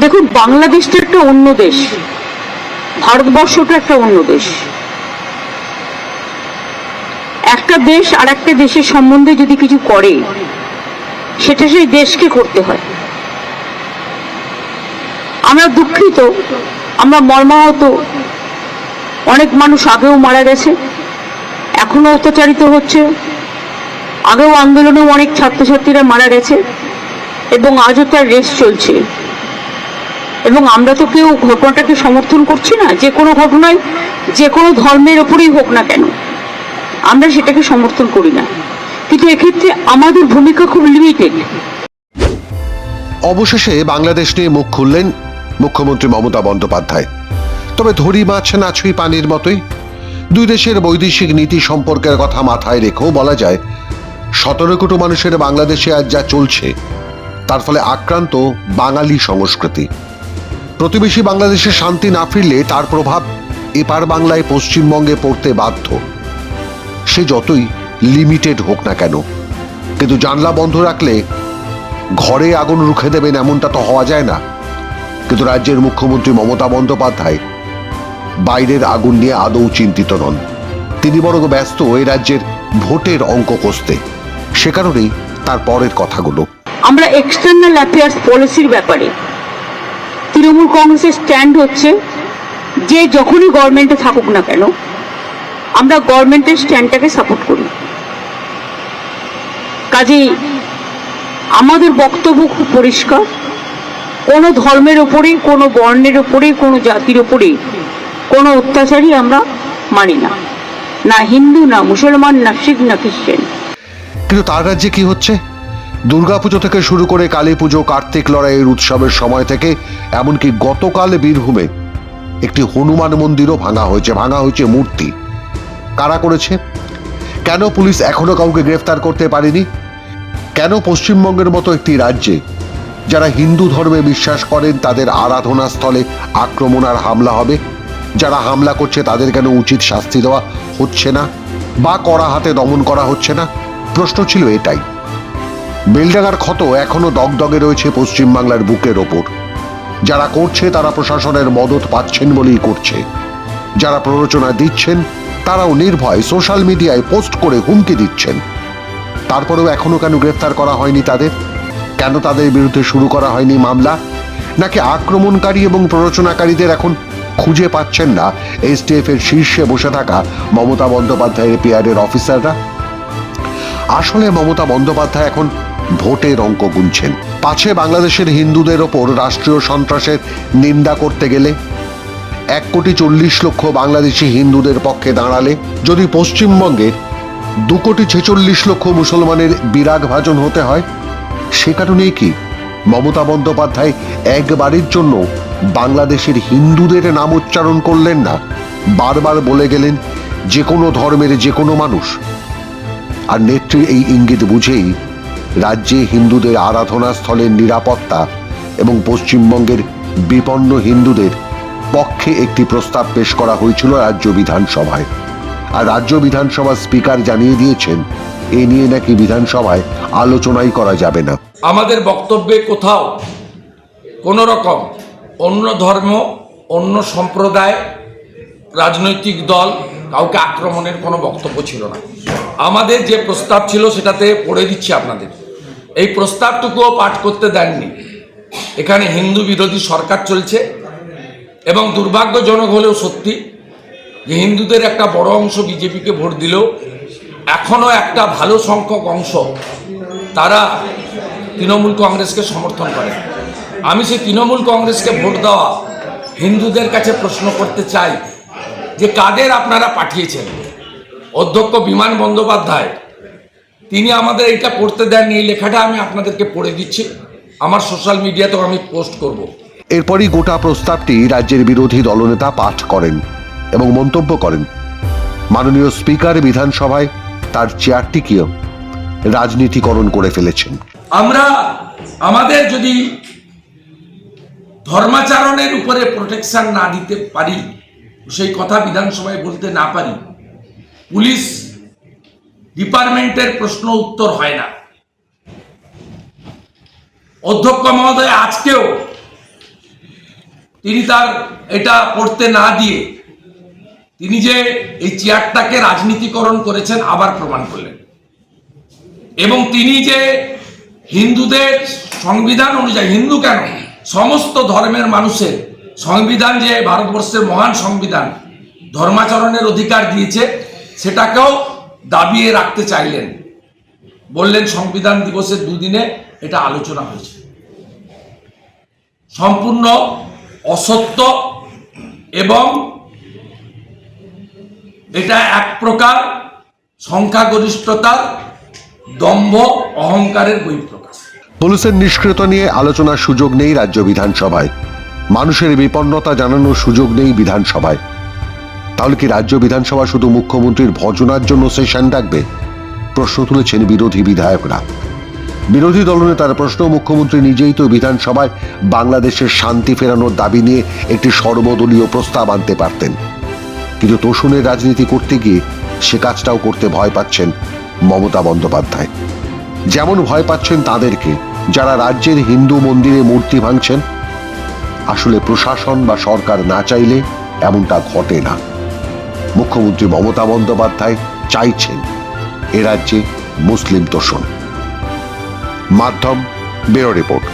দেখুন, বাংলাদেশটা একটা অন্য দেশ, ভারতবর্ষটা একটা অন্য দেশ। একটা দেশ আর একটা দেশের সম্বন্ধে যদি কিছু করে, সেটা সেই দেশকে করতে হয়। আমরা দুঃখিত, আমরা মর্মাহত। অনেক মানুষ আগেও মারা গেছে, এখনো অত্যাচারিত হচ্ছে। আগেও আন্দোলনেও অনেক ছাত্রছাত্রীরা মারা গেছে এবং আজও তার রেস চলছে। এবং আমরা তো কেউ ঘটনাটাকে সমর্থন করছি না। যে কোনো ঘটনায়, যে কোনো ধর্মের ওপরেই হোক না কেন, আমরা সেটাকে সমর্থন করি না, কিন্তু এক্ষেত্রে আমাদের ভূমিকা খুব লিমিটেড। অবশেষে বাংলাদেশ নিয়ে মুখ খুললেন মুখ্যমন্ত্রী মমতা বন্দ্যোপাধ্যায়। তবে ধরি মাছ না ছুঁই পানির মতোই দুই দেশের বৈদেশিক নীতি সম্পর্কের কথা মাথায় রেখেও বলা যায় 17 কোটি মানুষের বাংলাদেশে আজ যা চলছে তার ফলে আক্রান্ত বাঙালি সংস্কৃতি। প্রতিবেশী বাংলাদেশে শান্তি না ফিরলে তার প্রভাব এপার বাংলায় পশ্চিমবঙ্গে পড়তে বাধ্য, সে যতই লিমিটেড হোক না কেন। কিন্তু জানলা বন্ধ রাখলে ঘরে আগুন রুখে দেবেন এমনটা তো হওয়া যায় না। কিন্তু রাজ্যের মুখ্যমন্ত্রী মমতা বন্দ্যোপাধ্যায় বাইরের আগুন নিয়ে আদৌ চিন্তিত নন। তিনি বরং ব্যস্ত এই রাজ্যের ভোটের অঙ্ক কষতে। সে কারণেই তার পরের কথাগুলো। আমরা এক্সটার্নাল অ্যাফেয়ার্স পলিসির ব্যাপারে তৃণমূল কংগ্রেসের স্ট্যান্ড হচ্ছে যে যখনই গভর্নমেন্টে থাকুক না কেন, আমরা গভর্নমেন্টের স্ট্যান্ডটাকে সাপোর্ট করি। কাজেই আমাদের বক্তব্য খুব পরিষ্কার, কোনো ধর্মের ওপরে, কোনো বর্ণের ওপরে, কোনো জাতির ওপরে কোনো অত্যাচারই আমরা মানি না, না হিন্দু, না মুসলমান, না শিখ, না খ্রিস্টান। কিন্তু তার রাজ্যে কি হচ্ছে? দুর্গাপুজো থেকে শুরু করে কালী পুজো, কার্তিক লড়াইয়ের উৎসবের সময় থেকে এমনকি গতকাল বীরভূমে একটি হনুমান মন্দিরও ভাঙা হয়েছে মূর্তি। কারা করেছে? কেন পুলিশ এখনো কাউকে গ্রেফতার করতে পারেনি? কেন পশ্চিমবঙ্গের মতো একটি রাজ্যে যারা হিন্দু ধর্মে বিশ্বাস করেন তাদের আরাধনা স্থলে আক্রমণ আর হামলা হবে? যারা হামলা করছে তাদের কেন উচিত শাস্তি দেওয়া হচ্ছে না বা কড়া হাতে দমন করা হচ্ছে না? প্রশ্ন ছিল এটাই। বেলডাঙ্গার ক্ষত এখনো দগদগে রয়েছে পশ্চিমবাংলার বুকের ওপর। যারা করছে তারা প্রশাসনের মদত পাচ্ছেন বলেই করছে। যারা প্ররোচনা দিচ্ছেন তারাও নির্ভয় সোশ্যাল মিডিয়ায় পোস্ট করে হুমকি দিচ্ছেন। তারপরেও এখনো কেন গ্রেফতার করা হয়নি তাদের? কেন তাদের বিরুদ্ধে শুরু করা হয়নি মামলা? নাকি আক্রমণকারী এবং প্ররোচনাকারীদের এখন খুঁজে পাচ্ছেন না এসটিএফ এর শীর্ষে বসে থাকা মমতা বন্দ্যোপাধ্যায়ের পিআরের অফিসাররা? আসলে মমতা বন্দ্যোপাধ্যায় এখন ভোটের অঙ্ক গুনছেন। পাছে বাংলাদেশের হিন্দুদের ওপর রাষ্ট্রীয় সন্ত্রাসের নিন্দা করতে গেলে 1,40,00,000 বাংলাদেশি হিন্দুদের পক্ষে দাঁড়ালে যদি পশ্চিমবঙ্গের 2,46,00,000 মুসলমানের বিরাগ ভাজন হতে হয়, সে কারণেই কি মমতা বন্দ্যোপাধ্যায় একবারের জন্য বাংলাদেশের হিন্দুদের নাম উচ্চারণ করলেন না? বারবার বলে গেলেন যে কোনো ধর্মের যে কোনো মানুষ। আর নেত্রীর এই ইঙ্গিত বুঝেই রাজ্যে হিন্দুদের আরাধনা স্থলের নিরাপত্তা এবং পশ্চিমবঙ্গের বিপন্ন হিন্দুদের পক্ষে একটি প্রস্তাব পেশ করা হয়েছিল রাজ্য বিধানসভায়। আর রাজ্য বিধানসভার স্পিকার জানিয়ে দিয়েছেন এ নিয়ে নাকি বিধানসভায় আলোচনাই করা যাবে না। আমাদের বক্তব্যে কোথাও কোনো রকম অন্য ধর্ম, অন্য সম্প্রদায়, রাজনৈতিক দল কাউকে আক্রমণের কোনো বক্তব্য ছিল না। আমাদের যে প্রস্তাব ছিল সেটাতে পড়ে দিচ্ছি আপনাদের। এই প্রস্তাবটুকুও পাঠ করতে দেননি। এখানে হিন্দু বিরোধী সরকার চলছে এবং দুর্ভাগ্যজনক হলেও সত্যি যে হিন্দুদের একটা বড় অংশ বিজেপিকে ভোট দিলেও এখনও একটা ভালো সংখ্যক অংশ তারা তৃণমূল কংগ্রেসকে সমর্থন করে। আমি সেই তৃণমূল কংগ্রেসকে ভোট দেওয়া হিন্দুদের কাছে প্রশ্ন করতে চাই যে কাদের আপনারা পাঠিয়েছেন? অধ্যক্ষ বিমান বন্দ্যোপাধ্যায় তিনি আমাদের এটা করতে দেননি। এই লেখাটা আমি আপনাদেরকে পড়ে দিচ্ছি, আমার সোশ্যাল মিডিয়াতেও আমি পোস্ট করব। এরপরই গোটা প্রস্তাবটি রাজ্যের বিরোধী দলনেতা পাঠ করেন এবং মন্তব্য করেন মাননীয় স্পিকার বিধানসভায় তার চেয়ারটিকেও রাজনীতিকরণ করে ফেলেছেন। আমরা আমাদের যদি ধর্মাচরণের উপরে প্রোটেকশন না দিতে পারি, সেই কথা বিধানসভায় বলতে না পারি, পুলিশ ডিপার্টমেন্টের প্রশ্ন উত্তর হয় না। অধ্যক্ষ মহোদয় আজকেও তিনি তার এটা পড়তে না দিয়ে তিনি যে এই চেয়ারটাকে রাজনীতিকরণ করেছেন আবার প্রমাণ করলেন। এবং তিনি যে হিন্দুদের সংবিধান অনুযায়ী, হিন্দু কেন, সমস্ত ধর্মের মানুষের সংবিধান, যে ভারতবর্ষের মহান সংবিধান ধর্মাচরণের অধিকার দিয়েছে, সেটাকেও দাবিয়ে রাখতে চাইলেন। বললেন সংবিধান দিবসের দুদিনে এটা আলোচনা হয়েছে। সম্পূর্ণ অসত্য এবং এটা এক প্রকার সংখ্যাগরিষ্ঠতার দম্ভ অহংকারের বহিঃপ্রকাশ। পুলিশের নিষ্ক্রিয়তা নিয়ে আলোচনার সুযোগ নেই রাজ্য বিধানসভায়, মানুষের বিপন্নতা জানানোর সুযোগ নেই বিধানসভায়। তাহলে কি রাজ্য বিধানসভা শুধু মুখ্যমন্ত্রীর ভজনার জন্য সেশন ডাকবে? প্রশ্ন তুলেছেন বিরোধী বিধায়করা। বিরোধী দলনেতার প্রশ্ন, মুখ্যমন্ত্রী নিজেই তো বিধানসভায় বাংলাদেশের শান্তি ফেরানোর দাবি নিয়ে একটি সর্বদলীয় প্রস্তাব আনতে পারতেন, কিন্তু তোষণের রাজনীতি করতে গিয়ে সে কাজটাও করতে ভয় পাচ্ছেন মমতা বন্দ্যোপাধ্যায়। যেমন ভয় পাচ্ছেন তাদেরকে যারা রাজ্যের হিন্দু মন্দিরে মূর্তি ভাঙছেন। আসলে প্রশাসন বা সরকার না চাইলে এমনটা ঘটে না। মুখ্যমন্ত্রী মমতা বন্দ্যোপাধ্যায় চাইছেন এ রাজ্যে মুসলিম তোষণ। মাধ্যম ব্যুরো রিপোর্ট।